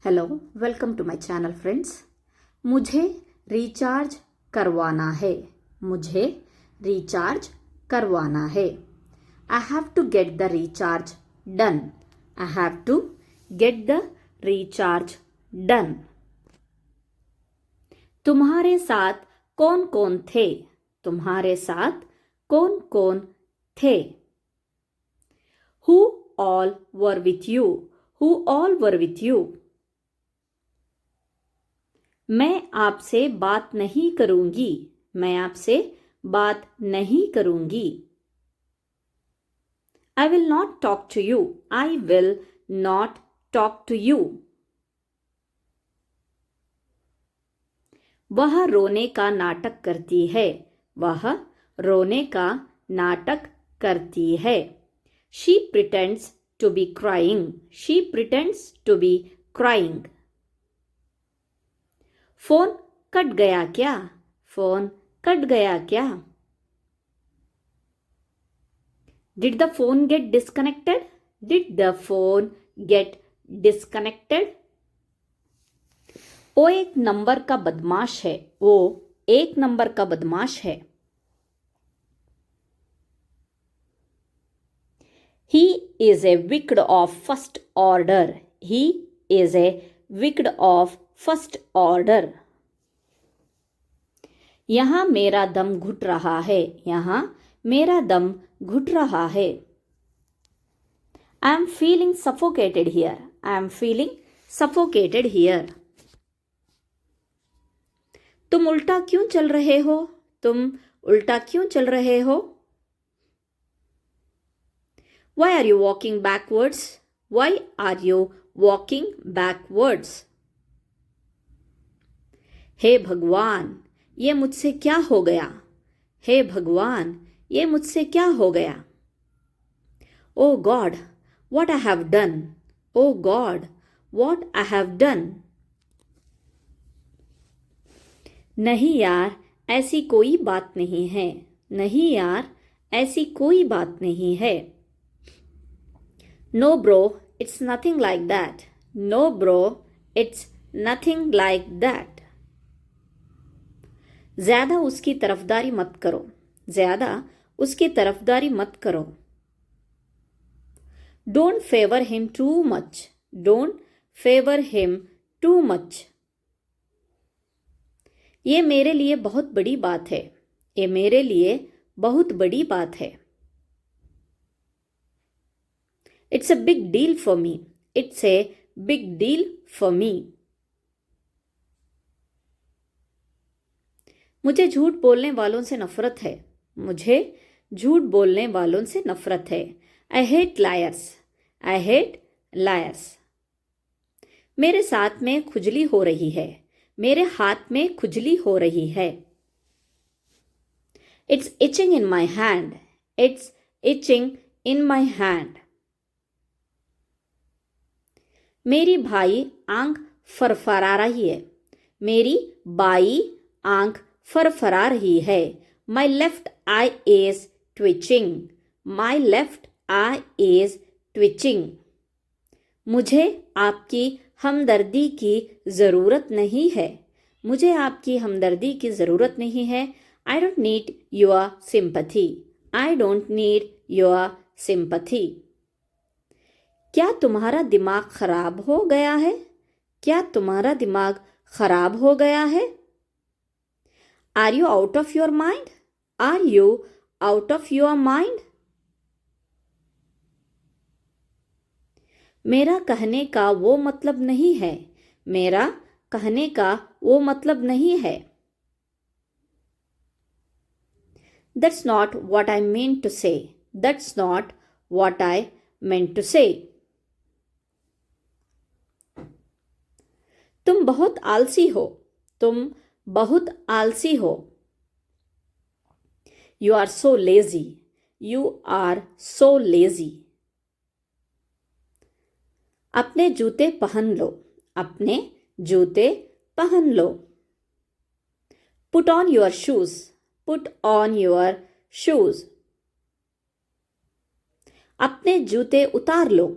Hello, welcome to my channel friends. मुझे recharge करवाना है। मुझे रिचार्ज करवाना है। I have to get the recharge done. I have to get the recharge done. तुम्हारे साथ कौन कौन थे? तुम्हारे साथ कौन कौन थे? Who all were with you? Who all were with you? मैं आपसे बात नहीं करूंगी। मैं आपसे बात नहीं करूंगी। I will not talk to you. I will not talk to you. वह रोने का नाटक करती है। वह रोने का नाटक करती है। She pretends to be crying. She pretends to be crying. Phone cut गया क्या? फोन कट गया क्या? Did the phone get disconnected? Did the phone get disconnected? वो एक नंबर का बदमाश है। वो एक नंबर का बदमाश है। He is a wicked of first order. He is a wicked of first order. यहाँ मेरा दम घुट रहा है। यहाँ मेरा दम घुट रहा है। I am feeling suffocated here. I am feeling suffocated here. तुम उल्टा क्यों चल रहे हो? तुम उल्टा क्यों चल रहे हो? Why are you walking backwards? Why are you walking backwards? हे भगवान, ये मुझसे क्या हो गया? हे भगवान, ये मुझसे क्या हो गया? Oh God, what I have done? Oh God, what I have done? नहीं यार, ऐसी कोई बात नहीं है। नहीं यार, ऐसी कोई बात नहीं है। No bro, it's nothing like that. No bro, it's nothing like that. ज्यादा उसकी तरफदारी मत करो। ज्यादा उसकी तरफदारी मत करो। Don't favor him too much. Don't favor him too much. ये मेरे लिए बहुत बड़ी बात है। ये मेरे लिए बहुत बड़ी बात है। It's a big deal for me. It's a big deal for me. मुझे झूठ बोलने वालों से नफरत है। मुझे झूठ बोलने वालों से नफरत है। I hate liars. I hate liars. मेरे साथ में खुजली हो रही है। मेरे हाथ में खुजली हो रही है। It's itching in my hand. It's itching in my hand. मेरी भाई आंख फरफरा रही है। मेरी बाई आंख फरफरा रही है। My left eye is twitching. My left eye is twitching. मुझे आपकी हमदर्दी की ज़रूरत नहीं है। मुझे आपकी हमदर्दी की ज़रूरत नहीं है। I don't need your sympathy. I don't need your sympathy. क्या तुम्हारा दिमाग खराब हो गया है? क्या तुम्हारा दिमाग खराब हो गया है? Are you out of your mind? Are you out of your mind? मेरा कहने का वो मतलब नहीं है। मेरा कहने का वो मतलब नहीं है। That's not what I meant to say. That's not what I meant to say. तुम बहुत आलसी हो। तुम बहुत आलसी हो। You are so lazy. You are so lazy. अपने जूते पहन लो। अपने जूते पहन लो। Put on your shoes. Put on your shoes. अपने जूते उतार लो।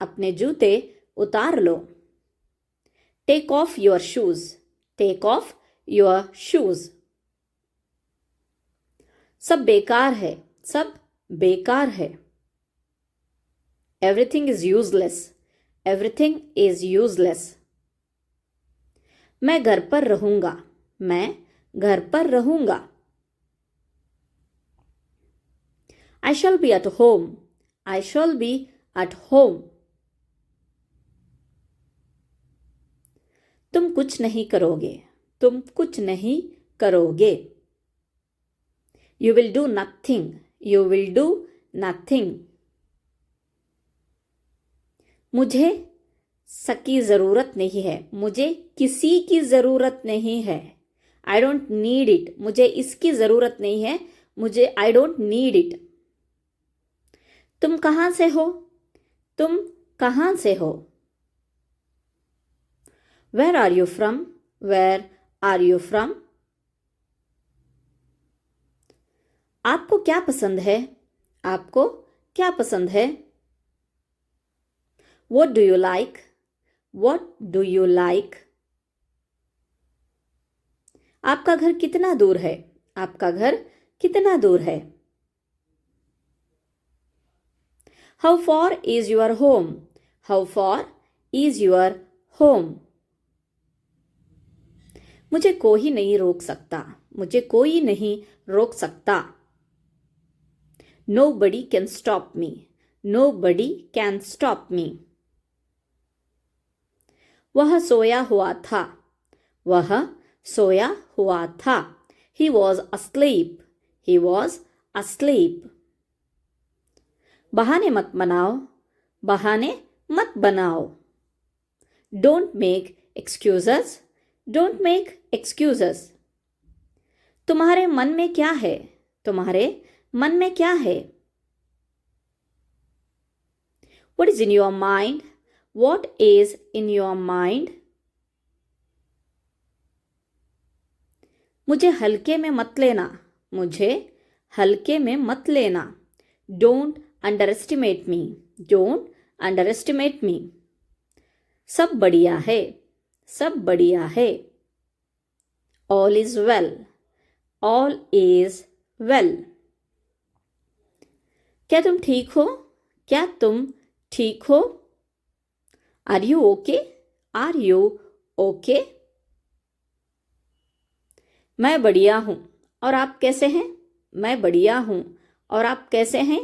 अपने जूते उतार लो। Take off your shoes, take off your shoes. सब बेकार है, सब बेकार है। Everything is useless, everything is useless. मैं घर पर रहूंगा, मैं घर पर रहूंगा। I shall be at home, I shall be at home। तुम कुछ नहीं करोगे, तुम कुछ नहीं करोगे। You will do nothing, you will do nothing। मुझे सकी ज़रूरत नहीं है, मुझे किसी की ज़रूरत नहीं है। I don't need it, मुझे इसकी ज़रूरत नहीं है, मुझे I don't need it। तुम कहाँ से हो, तुम कहाँ से हो। Where are you from, where are you from। आपको क्या पसंद है, आपको क्या पसंद है। What do you like, what do you like। आपका घर कितना दूर है, आपका घर कितना दूर है। How far is your home, how far is your home। मुझे कोई नहीं रोक सकता, मुझे कोई नहीं रोक सकता। Nobody can stop me, nobody can stop me। वह सोया हुआ था, वह सोया हुआ था। He was asleep, he was asleep। बहाने मत बनाओ, बहाने मत बनाओ। Don't make excuses, don't make excuses। तुम्हारे मन में क्या है, तुम्हारे मन में क्या है। What is in your mind, what is in your mind। मुझे हल्के में मत लेना, मुझे हल्के में मत लेना। Don't underestimate me, don't underestimate me। सब बढ़िया है, सब बढ़िया है। All is well, all is well। क्या तुम ठीक हो, क्या तुम ठीक हो। Are you okay, are you okay। मैं बढ़िया हूं और आप कैसे हैं, मैं बढ़िया हूं और आप कैसे हैं।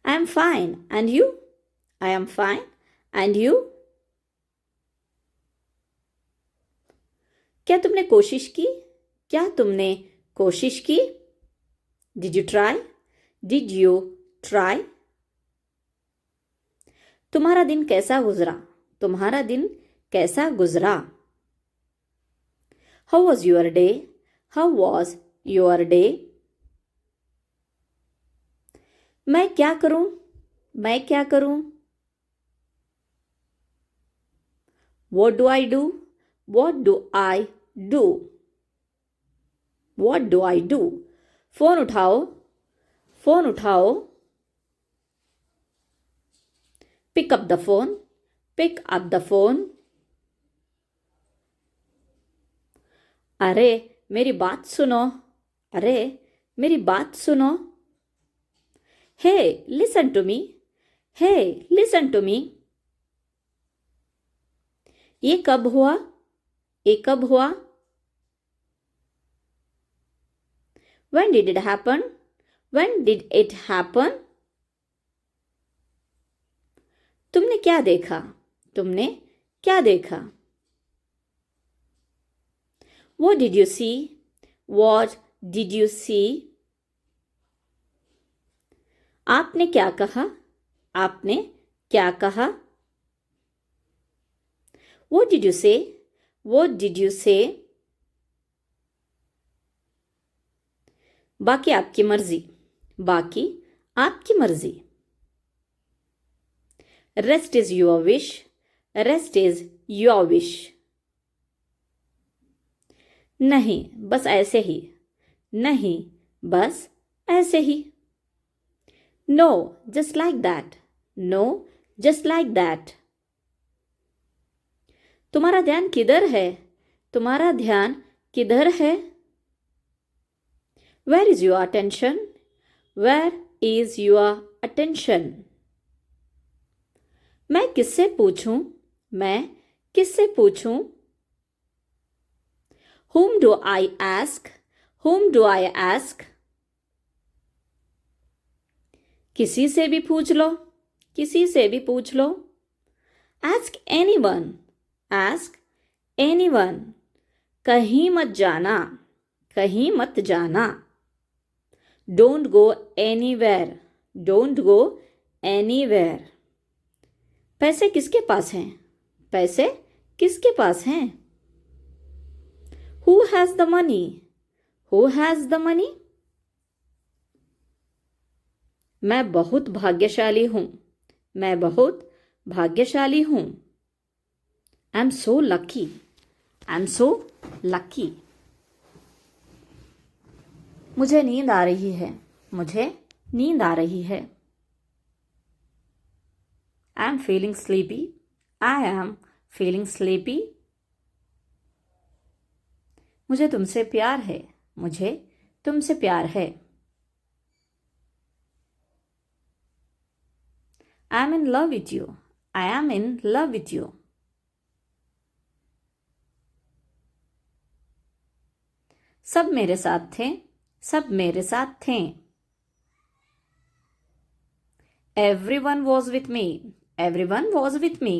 I am fine and you, I am fine and you। क्या तुमने कोशिश की, क्या तुमने कोशिश की। Did you try, did you try। तुम्हारा दिन कैसा गुजरा, तुम्हारा दिन कैसा गुजरा। How was your day, how was your day। मैं क्या करूं, मैं क्या करूं। What do I do, what do I do। What do I do। Phone उठाओ, फोन उठाओ। Pick up the phone, pick up the phone। अरे मेरी बात सुनो, अरे मेरी बात सुनो। Hey, listen to me, hey, listen to me। ये कब हुआ, ये कब हुआ। When did it happen, when did it happen। तुमने क्या देखा, तुमने क्या देखा। What did you see, what did you see। आपने क्या कहा, आपने क्या कहा। What did you say, what did you say। बाकी आपकी मर्जी, बाकी आपकी मर्जी। Rest is your wish, rest is your wish। नहीं बस ऐसे ही, नहीं बस ऐसे ही। No, just like that, no, just like that। तुम्हारा ध्यान किधर है? तुम्हारा ध्यान किधर है? Where is your attention? Where is your attention? मैं किससे पूछूं? मैं किससे पूछूं? Whom do I ask? Whom do I ask? किसी से भी पूछ लो, किसी से भी पूछ लो. Ask anyone. Ask anyone. कहीं मत जाना, कहीं मत जाना. Don't go anywhere. Don't go anywhere. पैसे किसके पास हैं? पैसे किसके पास हैं? Who has the money? Who has the money? मैं बहुत भाग्यशाली हूँ. मैं बहुत भाग्यशाली हूँ. I'm so lucky. I'm so lucky. मुझे नींद आ रही है. मुझे नींद आ रही है. I'm feeling sleepy. I am feeling sleepy. मुझे तुमसे प्यार है. मुझे तुमसे प्यार है. I am in love with you. I am in love with you. सब मेरे साथ थे. सब मेरे साथ थे. Everyone was with me. Everyone was with me.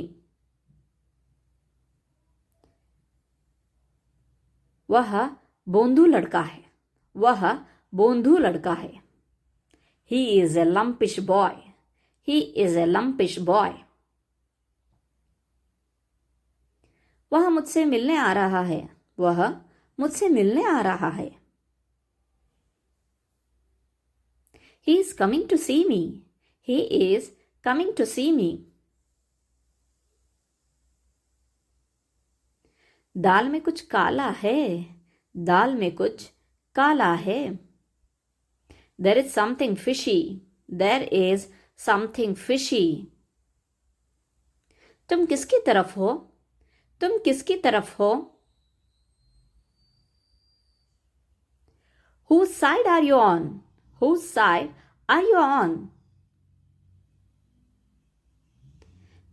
वह बोंधू लड़का है. वह बोंधू लड़का है. He is a lumpish boy. He is a lumpish boy. वह मुझसे मिलने आ रहा है. वह मुझसे मिलने आ रहा है. He is coming to see me. He is coming to see me. दाल में कुछ काला है. दाल में कुछ काला है. There is something fishy. There is something fishy. तुम किसकी तरफ हो? तुम किसकी तरफ हो? Whose side are you on? Whose side are you on?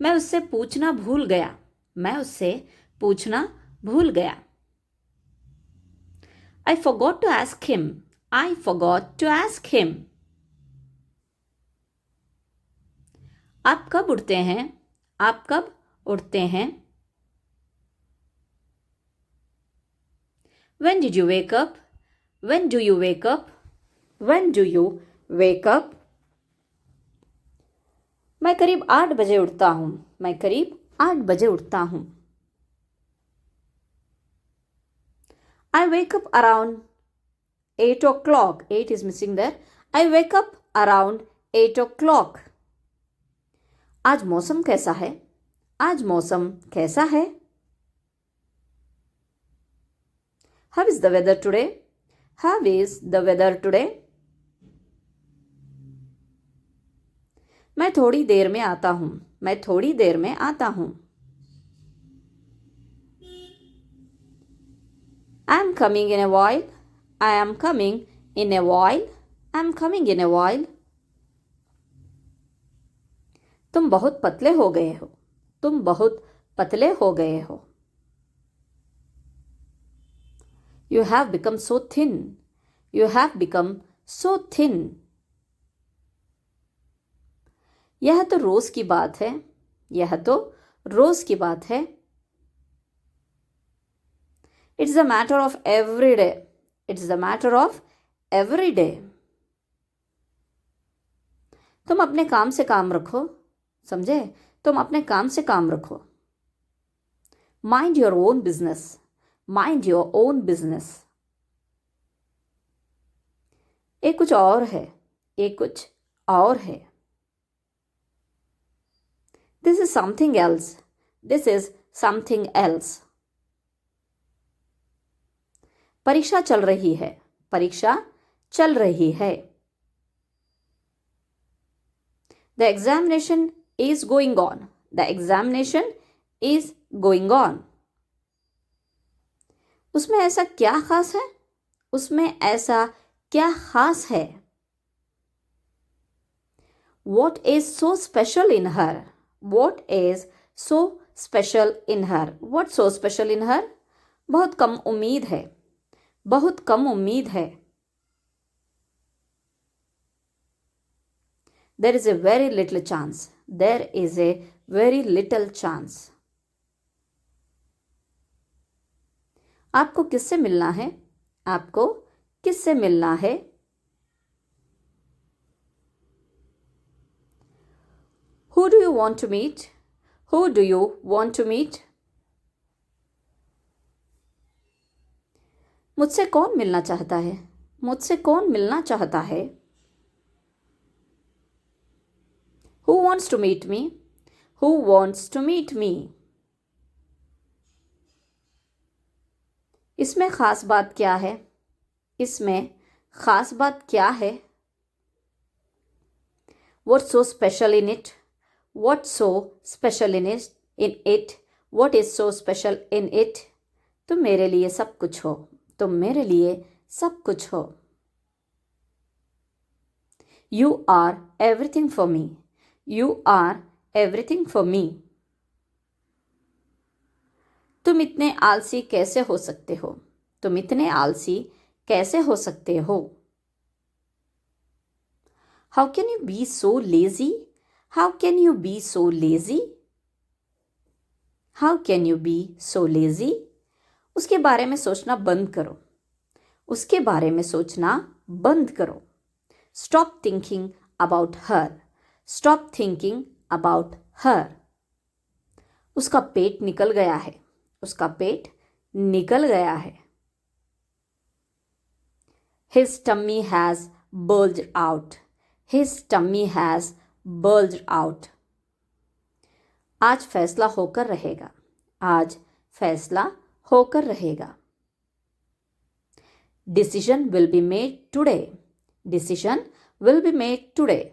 मैं उससे पूछना भूल गया. मैं उससे पूछना भूल गया. I forgot to ask him. I forgot to ask him. आप कब उठते हैं? आप कब उठते हैं? When did you wake up? When do you wake up? When do you wake up? मैं करीब 8 बजे उठता हूँ. मैं करीब 8 बजे उठता हूँ. I wake up around 8 o'clock. 8 is missing there. I wake up around 8 o'clock. आज मौसम कैसा है? आज मौसम कैसा है? How is the weather today? How is the weather today? मैं थोड़ी देर में आता हूँ. मैं थोड़ी देर में आता हूँ. I am coming in a while. I am coming in a while. I am coming in a while. तुम बहुत पतले हो गए हो. तुम बहुत पतले हो गए हो. You have become so thin. You have become so thin. यह तो रोज की बात है. यह तो रोज की बात है. It's a matter of every day. It's a matter of every day. तुम अपने काम से काम रखो. समझे? तुम अपने काम से काम रखो. Mind your own business. Mind your own business. ये कुछ और है. ये कुछ और है. This is something else. This is something else. परीक्षा चल रही है. परीक्षा चल रही है. The examination is going on. The examination is going on. उसमें ऐसा क्या खास है? उसमें ऐसा क्या खास है? What is so special in her? What is so special in her? What's so special in her? बहुत कम उम्मीद है, बहुत कम उम्मीद है। There is a very little chance. There is a very little chance. आपको किससे मिलना है? आपको किससे मिलना है? Who do you want to meet? Who do you want to meet? मुझसे कौन मिलना चाहता है? मुझसे कौन मिलना चाहता है? Who wants to meet me? Who wants to meet me? इसमें खास बात क्या है? इसमें खास बात क्या है? What's so special in it? What's so special in it? What is so special in it? तुम मेरे लिए सब कुछ हो। तुम मेरे लिए सब कुछ हो। You are everything for me. You are everything for me. तुम इतने आलसी कैसे हो सकते हो? तुम इतने आलसी कैसे हो सकते हो? How can you be so lazy? How can you be so lazy? How can you be so lazy? उसके बारे में सोचना बंद करो। उसके बारे में सोचना बंद करो। Stop thinking about her. Stop thinking about her. उसका पेट निकल गया है। उसका पेट निकल गया है। His tummy has bulged out. His tummy has bulged out. आज फैसला होकर रहेगा। आज फैसला होकर रहेगा। Decision will be made today. Decision will be made today.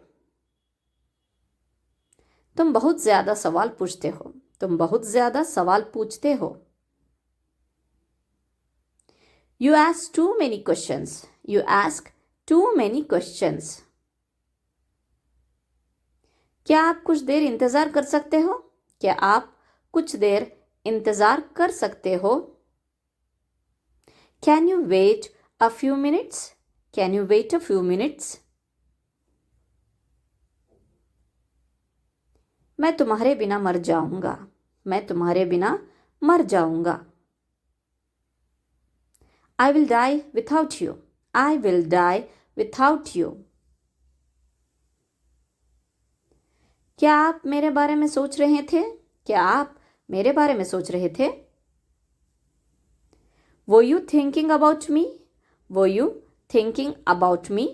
तुम बहुत ज्यादा सवाल पूछते हो। तुम बहुत ज्यादा सवाल पूछते हो। You ask too many questions. You ask too many questions. क्या आप कुछ देर इंतजार कर सकते हो? क्या आप कुछ देर इंतजार कर सकते हो? Can you wait a few minutes? Can you wait a few minutes? मैं तुम्हारे बिना मर जाऊंगा। मैं तुम्हारे बिना मर जाऊंगा। I will die without you. I will die without you. क्या आप मेरे बारे में सोच रहे थे? क्या आप मेरे बारे में सोच रहे थे? Were you thinking about me? Were you thinking about me?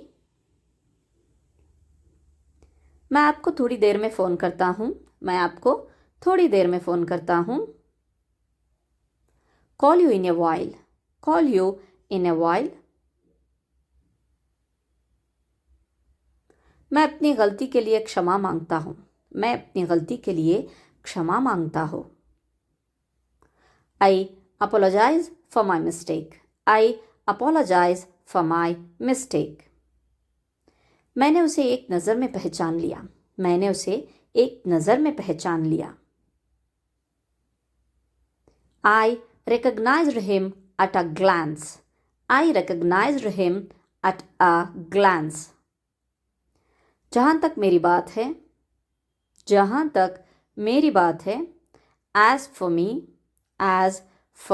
मैं आपको थोड़ी देर में फ़ोन करता हूँ। मैं आपको थोड़ी देर में फ़ोन करता हूँ। Call you in a while. Call you in a while. मैं अपनी गलती के लिए क्षमा मांगता हूँ। मैं अपनी गलती के लिए क्षमा मांगता हूँ। I apologize for my mistake. I apologize for my mistake. मैंने उसे एक नज़र में पहचान लिया। मैंने उसे एक नज़र में पहचान लिया। I recognized him at a glance. I recognized him at a glance. जहाँ तक मेरी बात है, जहाँ तक मेरी बात है, as for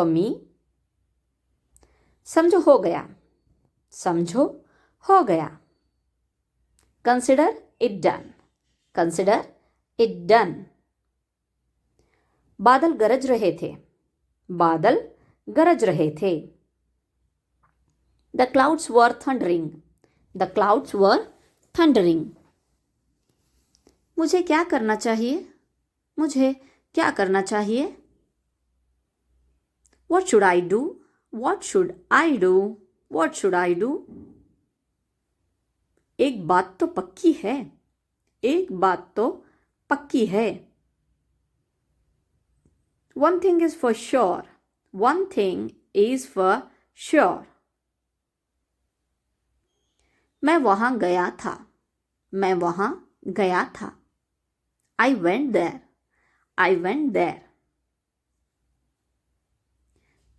me, समझो हो गया, समझो हो गया। Consider it done. Consider it done. बादल गरज रहे थे। बादल गरज रहे थे। The clouds were thundering. The clouds were thundering. मुझे क्या करना चाहिए? मुझे क्या करना चाहिए? What should I do? What should I do? What should I do? एक बात तो पक्की है। एक बात तो पक्की है। One thing is for sure. One thing is for sure. मैं वहां गया था. मैं वहां गया था. I went there. I went there.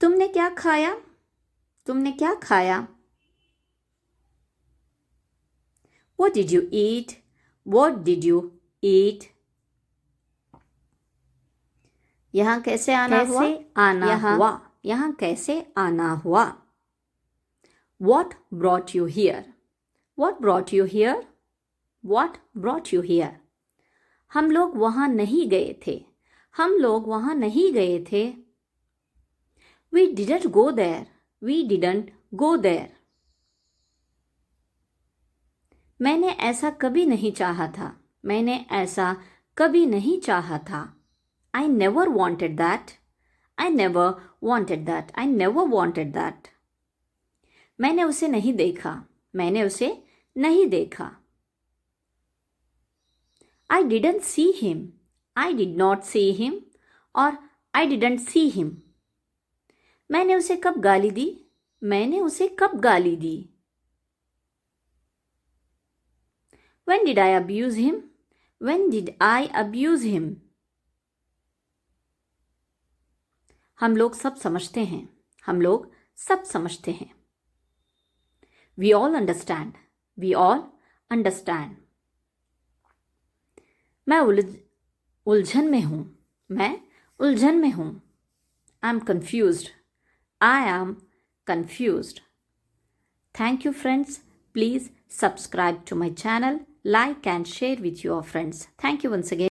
तुमने क्या खाया? तुमने क्या खाया? What did you eat? What did you eat? यहाँ कैसे आना हुआ? आना हुआ. यहाँ कैसे आना हुआ? What brought you here? What brought you here? What brought you here? हम लोग वहां नहीं गए थे. हम लोग वहां नहीं गए थे. We didn't go there. We didn't go there. मैंने ऐसा कभी नहीं चाहा था. मैंने ऐसा कभी नहीं चाहा था. I never wanted that. I never wanted that. I never wanted that. मैंने उसे नहीं देखा. मैंने उसे नहीं देखा. I didn't see him. I did not see him. और I didn't see him. मैंने उसे कब गाली दी? मैंने उसे कब गाली दी? When did I abuse him? When did I abuse him? हम लोग सब समझते हैं. हम लोग सब समझते हैं. We all understand. We all understand. मैं उलझन में हूं. मैं उलझन में हूं. I'm confused. I am confused. Thank you, friends. Please subscribe to my channel, like and share with your friends. Thank you once again.